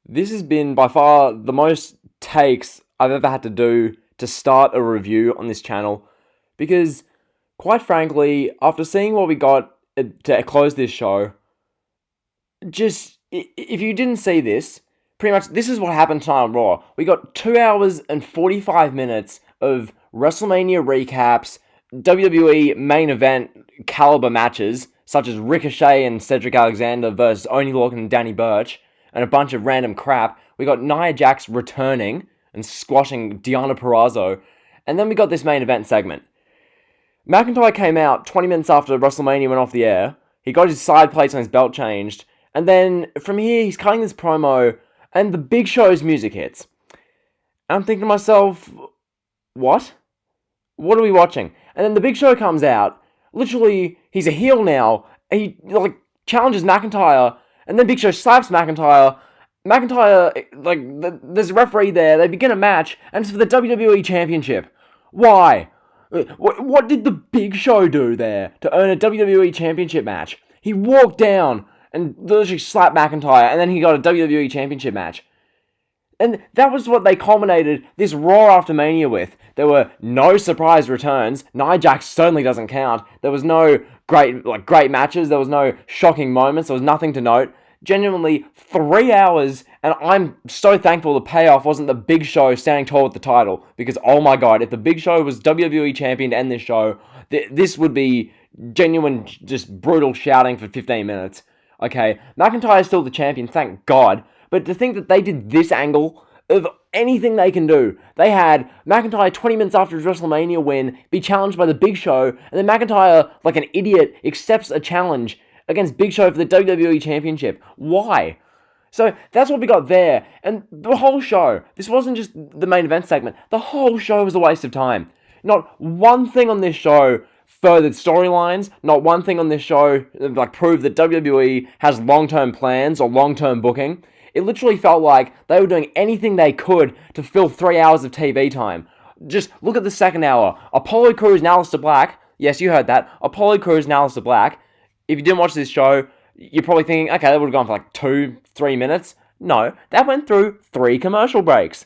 This has been by far the most takes I've ever had to do to start a review on this channel because, quite frankly, after seeing what we got to close this show, if you didn't see this, pretty much this is what happened tonight on Raw. We got 2 hours and 45 minutes of WrestleMania recaps, WWE main event caliber matches, such as Ricochet and Cedric Alexander versus Oney Lorcan and Danny Burch, and a bunch of random crap. We got Nia Jax returning and squashing Deonna Purrazzo, and then we got this main event segment. McIntyre came out 20 minutes after WrestleMania went off the air. He got his side plates on his belt changed, and then from here he's cutting this promo, and the Big Show's music hits. And I'm thinking to myself, what? What are we watching? And then the Big Show comes out. Literally, he's a heel now. He challenges McIntyre, and then Big Show slaps McIntyre. There's a referee there. They begin a match, and it's for the WWE Championship. Why? What did the Big Show do there to earn a WWE Championship match? He walked down and literally slapped McIntyre, and then he got a WWE Championship match. And that was what they culminated this Raw after Mania with. There were no surprise returns. Nia Jax certainly doesn't count. There was no great matches. There was no shocking moments. There was nothing to note. Genuinely 3 hours, and I'm so thankful the payoff wasn't the Big Show standing tall with the title, because oh my god, if the Big Show was WWE champion to end this show, this would be genuine, just brutal shouting for 15 minutes. Okay, McIntyre is still the champion, thank god, but to think that they did this angle of anything they can do. They had McIntyre 20 minutes after his WrestleMania win be challenged by the Big Show, and then McIntyre, like an idiot, accepts a challenge against Big Show for the WWE Championship. Why? So that's what we got there. And the whole show, this wasn't just the main event segment, the whole show was a waste of time. Not one thing on this show furthered storylines, not one thing on this show proved that WWE has long-term plans or long-term booking. It literally felt like they were doing anything they could to fill 3 hours of TV time. Just look at the second hour. Apollo Crews and Aleister Black. Yes, you heard that. Apollo Crews and Aleister Black. If you didn't watch this show, you're probably thinking, okay, that would have gone for 2-3 minutes. No, that went through 3 commercial breaks.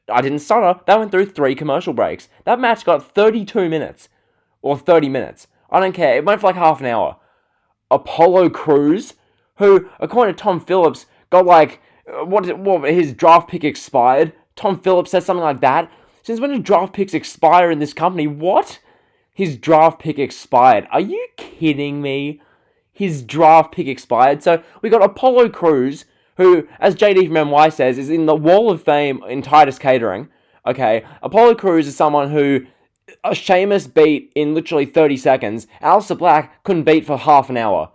I didn't stutter. That went through 3 commercial breaks. That match got 32 minutes. Or 30 minutes. I don't care. It went for half an hour. Apollo Crews, who, according to Tom Phillips, got his draft pick expired. Tom Phillips said something like that. Since when do draft picks expire in this company? What? His draft pick expired. Are you kidding me? His draft pick expired. So we got Apollo Crews, who, as JD from NY says, is in the Wall of Fame in Titus Catering. Okay, Apollo Crews is someone who Sheamus beat in literally 30 seconds. Aleister Black couldn't beat for half an hour.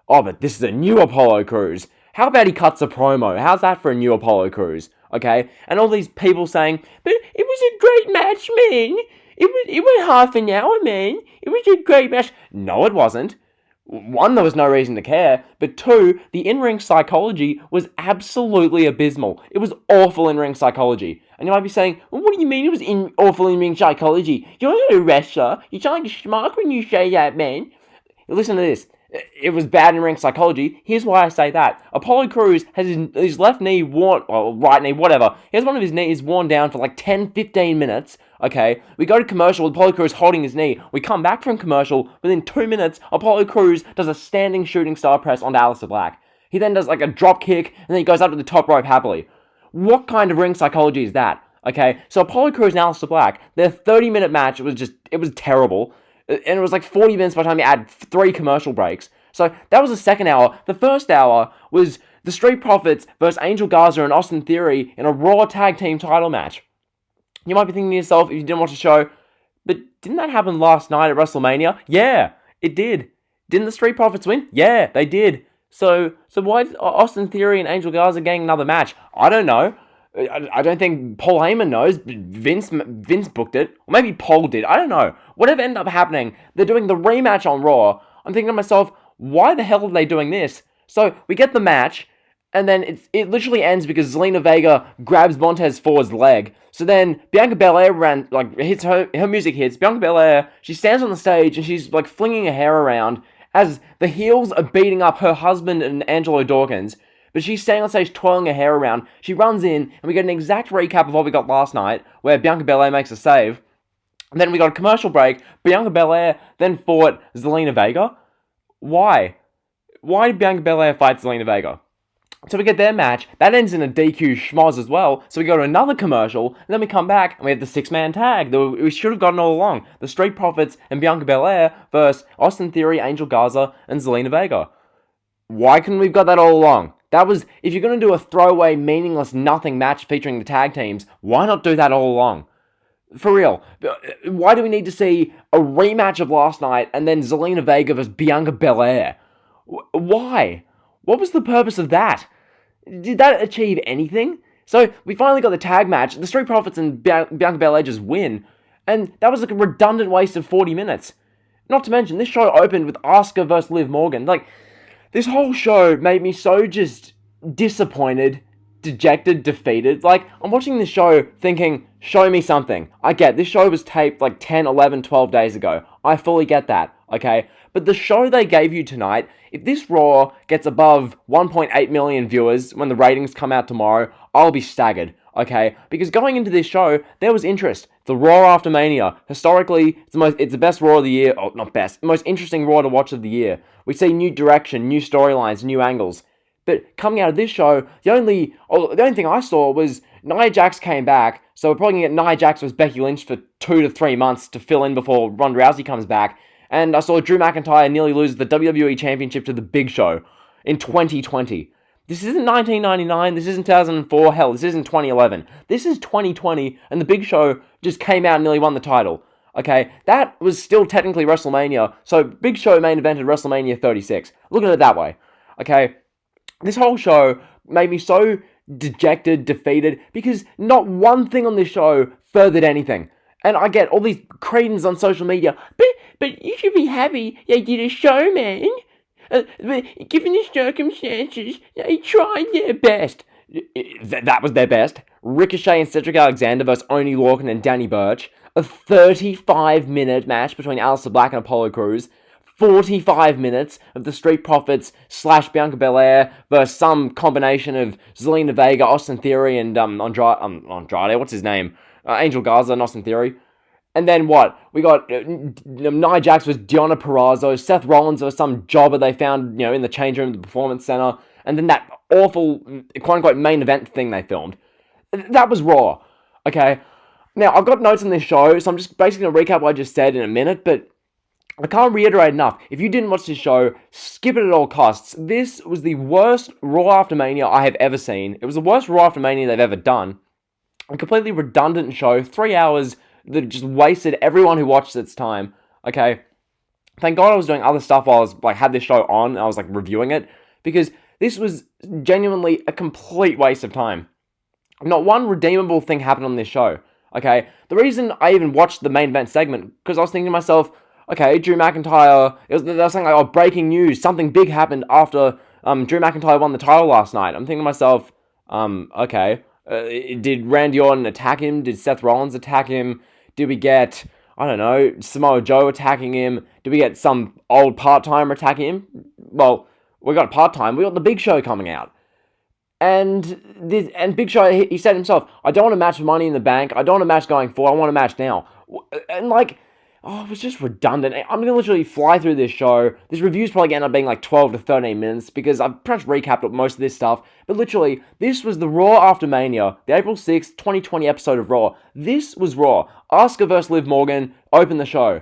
Oh, but this is a new Apollo Crews. How about he cuts a promo? How's that for a new Apollo Crews? Okay, and all these people saying, but it was a great match, man. It went half an hour, man. It was a great match. No, it wasn't. 1, there was no reason to care, but 2, the in-ring psychology was absolutely abysmal. It was awful in-ring psychology. And you might be saying, well, what do you mean it was awful in-ring psychology? You're not a wrestler. You sound like a schmuck when you say that, man. Listen to this. It was bad in-ring psychology. Here's why I say that. Apollo Crews has his left knee worn, or right knee, whatever. He has one of his knees worn down for 10, 15 minutes. Okay, we go to commercial with Apollo Crews holding his knee. We come back from commercial. Within 2 minutes, Apollo Crews does a standing shooting star press onto Aleister Black. He then does a drop kick, and then he goes up to the top rope happily. What kind of ring psychology is that? Okay, so Apollo Crews and Aleister Black, their 30-minute match it was terrible. And it was 40 minutes by the time you add 3 commercial breaks. So that was the second hour. The first hour was the Street Profits versus Angel Garza and Austin Theory in a Raw Tag Team title match. You might be thinking to yourself, if you didn't watch the show, but didn't that happen last night at WrestleMania? Yeah, it did. Didn't the Street Profits win? Yeah, they did. So why did Austin Theory and Angel Garza getting another match? I don't know. I don't think Paul Heyman knows. Vince booked it. Or maybe Paul did. I don't know. Whatever ended up happening, they're doing the rematch on Raw. I'm thinking to myself, why the hell are they doing this? So we get the match, and then it literally ends because Zelina Vega grabs Montez Ford's leg. So then Bianca Belair hits her music hits. Bianca Belair, she stands on the stage and she's flinging her hair around as the heels are beating up her husband and Angelo Dawkins. But she's standing on stage twirling her hair around. She runs in, and we get an exact recap of what we got last night, where Bianca Belair makes a save. And then we got a commercial break. Bianca Belair then fought Zelina Vega. Why? Why did Bianca Belair fight Zelina Vega? So we get their match. That ends in a DQ schmoz as well. So we go to another commercial, and then we come back, and we have the six-man tag that we should have gotten all along. The Street Profits and Bianca Belair versus Austin Theory, Angel Garza, and Zelina Vega. Why couldn't we have got that all along? That was, if you're going to do a throwaway, meaningless, nothing match featuring the tag teams, why not do that all along? For real. Why do we need to see a rematch of last night and then Zelina Vega versus Bianca Belair? Why? What was the purpose of that? Did that achieve anything? So, we finally got the tag match. The Street Profits and Bianca Belair just win. And that was like a redundant waste of 40 minutes. Not to mention, this show opened with Asuka versus Liv Morgan. Like, this whole show made me so just disappointed, dejected, defeated. Like, I'm watching this show thinking, show me something. I get, this show was taped like 10, 11, 12 days ago. I fully get that, okay? But the show they gave you tonight, if this Raw gets above 1.8 million viewers when the ratings come out tomorrow, I'll be staggered, okay? Because going into this show, there was interest. The Raw after Mania, historically, it's the best Raw of the year, or not best, most interesting Raw to watch of the year. We see new direction, new storylines, new angles. But coming out of this show, the only thing I saw was Nia Jax came back, so we're probably going to get Nia Jax versus Becky Lynch for 2 to 3 months to fill in before Ronda Rousey comes back. And I saw Drew McIntyre nearly lose the WWE Championship to The Big Show in 2020. This isn't 1999, this isn't 2004, hell, this isn't 2011. This is 2020, and The Big Show just came out and nearly won the title. Okay, that was still technically WrestleMania, so Big Show main evented WrestleMania 36. Look at it that way. Okay, this whole show made me so dejected, defeated, because not one thing on this show furthered anything. And I get all these cretins on social media, but you should be happy they did a show, man. But given the circumstances, they tried their best. That was their best. Ricochet and Cedric Alexander versus Oney Lorcan and Danny Burch. A 35-minute match between Aleister Black and Apollo Crews. 45 minutes of the Street Profits / Bianca Belair versus some combination of Zelina Vega, Austin Theory, and Andrade, what's his name? Angel Garza and Austin Theory. And then what? We got Nia Jax versus Deonna Purrazzo, Seth Rollins versus some jobber they found, in the change room of the Performance Center, and then that awful, quote-unquote, main event thing they filmed. That was Raw, okay? Now, I've got notes on this show, so I'm just basically going to recap what I just said in a minute, but I can't reiterate enough. If you didn't watch this show, skip it at all costs. This was the worst Raw After Mania I have ever seen. It was the worst Raw After Mania they've ever done. A completely redundant show, 3 hours that just wasted everyone who watched its time. Okay, thank God I was doing other stuff while I was had this show on and I was reviewing it, because this was genuinely a complete waste of time. Not one redeemable thing happened on this show. Okay, the reason I even watched the main event segment, because I was thinking to myself, okay, Drew McIntyre, they were saying breaking news, something big happened after Drew McIntyre won the title last night. I'm thinking to myself, okay, did Randy Orton attack him? Did Seth Rollins attack him? Did we get, I don't know, Samoa Joe attacking him? Did we get some old part-timer attacking him? Well, we got part-time, we got the Big Show coming out. And Big Show, he said himself, I don't want a match for Money in the Bank, I don't want a match going forward, I want a match now. And it was just redundant. I'm going to literally fly through this show. This review's probably going to end up being 12 to 13 minutes because I've pretty much recapped most of this stuff. But literally, this was the Raw After Mania, the April 6th, 2020 episode of Raw. This was Raw. Asuka vs. Liv Morgan opened the show.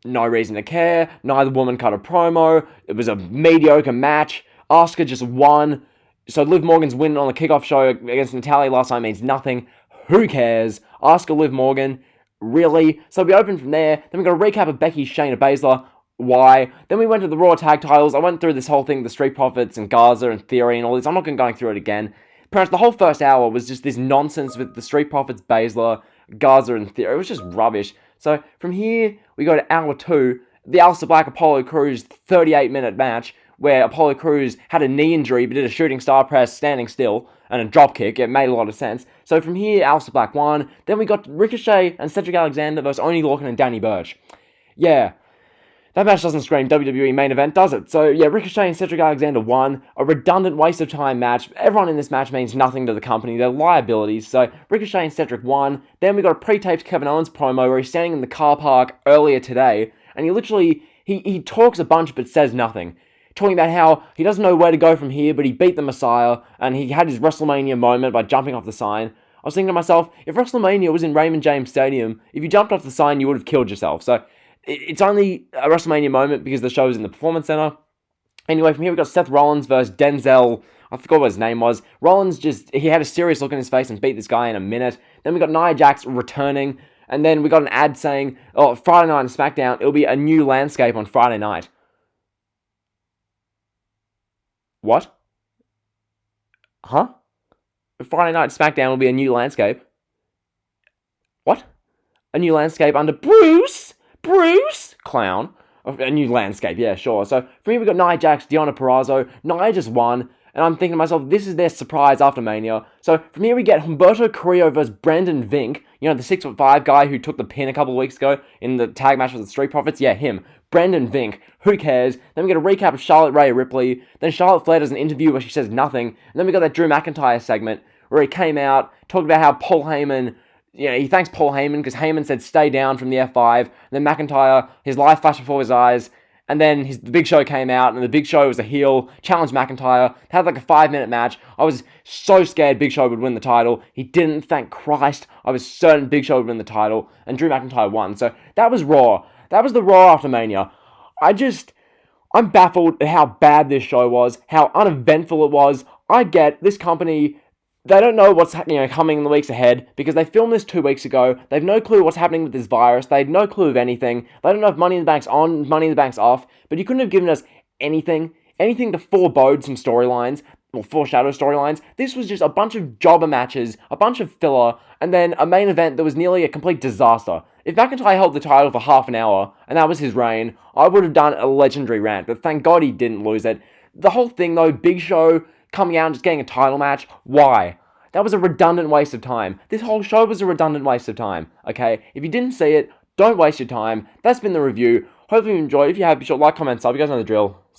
No reason to care. Neither woman cut a promo. It was a mediocre match. Asuka just won. So Liv Morgan's win on the kickoff show against Natalya last night means nothing. Who cares? Asuka, Liv Morgan. Really? So we opened from there, then we got a recap of Becky, Shayna Baszler. Why? Then we went to the Raw tag titles. I went through this whole thing, the Street Profits and Garza and Theory and all this. I'm not going to go through it again. Pretty much the whole first hour was just this nonsense with the Street Profits, Baszler, Garza and Theory. It was just rubbish. So from here, we go to hour 2, the Aleister Black Apollo Crews 38-minute match, where Apollo Crews had a knee injury but did a shooting star press standing still and a drop kick. It made a lot of sense. So from here, Aleister Black won. Then we got Ricochet and Cedric Alexander versus Oney Lorcan and Danny Burch. Yeah. That match doesn't scream WWE main event, does it? So yeah, Ricochet and Cedric Alexander won. A redundant waste of time match. Everyone in this match means nothing to the company. They're liabilities. So Ricochet and Cedric won. Then we got a pre-taped Kevin Owens promo where he's standing in the car park earlier today, and he literally he talks a bunch but says nothing. Talking about how he doesn't know where to go from here, but he beat the Messiah, and he had his Wrestlemania moment by jumping off the sign. I was thinking to myself, if Wrestlemania was in Raymond James Stadium, if you jumped off the sign, you would have killed yourself. So it's only a WrestleMania moment because the show is in the Performance Center. Anyway, from here we got Seth Rollins versus Denzel. I forgot what his name was. Rollins he had a serious look in his face and beat this guy in a minute. Then we got Nia Jax returning. And then we got an ad saying, oh, Friday night on SmackDown, it'll be a new landscape on Friday night. What? Huh? Friday night SmackDown will be a new landscape. What? A new landscape under Bruce? Clown. A new landscape, yeah, sure. So, for me, we got Nia Jax, Deonna Purrazzo. Nia just won. And I'm thinking to myself, this is their surprise after Mania. So, from here we get Humberto Carrillo versus Brandon Vink. You know, the 6'5" guy who took the pin a couple of weeks ago in the tag match with the Street Profits. Yeah, him. Brandon Vink. Who cares? Then we get a recap of Charlotte Rhea Ripley. Then Charlotte Flair does an interview where she says nothing. And then we got that Drew McIntyre segment where he came out, talked about how Paul Heyman... he thanks Paul Heyman because Heyman said stay down from the F5. And then McIntyre, his life flashed before his eyes. And then the Big Show came out, and the Big Show was a heel, challenged McIntyre, had like a 5-minute match. I was so scared Big Show would win the title. He didn't, thank Christ. I was certain Big Show would win the title, and Drew McIntyre won. So that was Raw. That was the Raw after Mania. I'm baffled at how bad this show was, how uneventful it was. I get this company... They don't know what's coming in the weeks ahead because they filmed this 2 weeks ago. They have no clue what's happening with this virus. They had no clue of anything. They don't know if Money in the Bank's on, Money in the Bank's off. But you couldn't have given us anything to forebode some storylines or foreshadow storylines. This was just a bunch of jobber matches, a bunch of filler, and then a main event that was nearly a complete disaster. If McIntyre held the title for half an hour and that was his reign, I would have done a legendary rant. But thank God he didn't lose it. The whole thing though, Big Show coming out and just getting a title match, why? That was a redundant waste of time. This whole show was a redundant waste of time, okay? If you didn't see it, don't waste your time. That's been the review. Hopefully you enjoyed. If you have, be sure to like, comment, sub. You guys know the drill.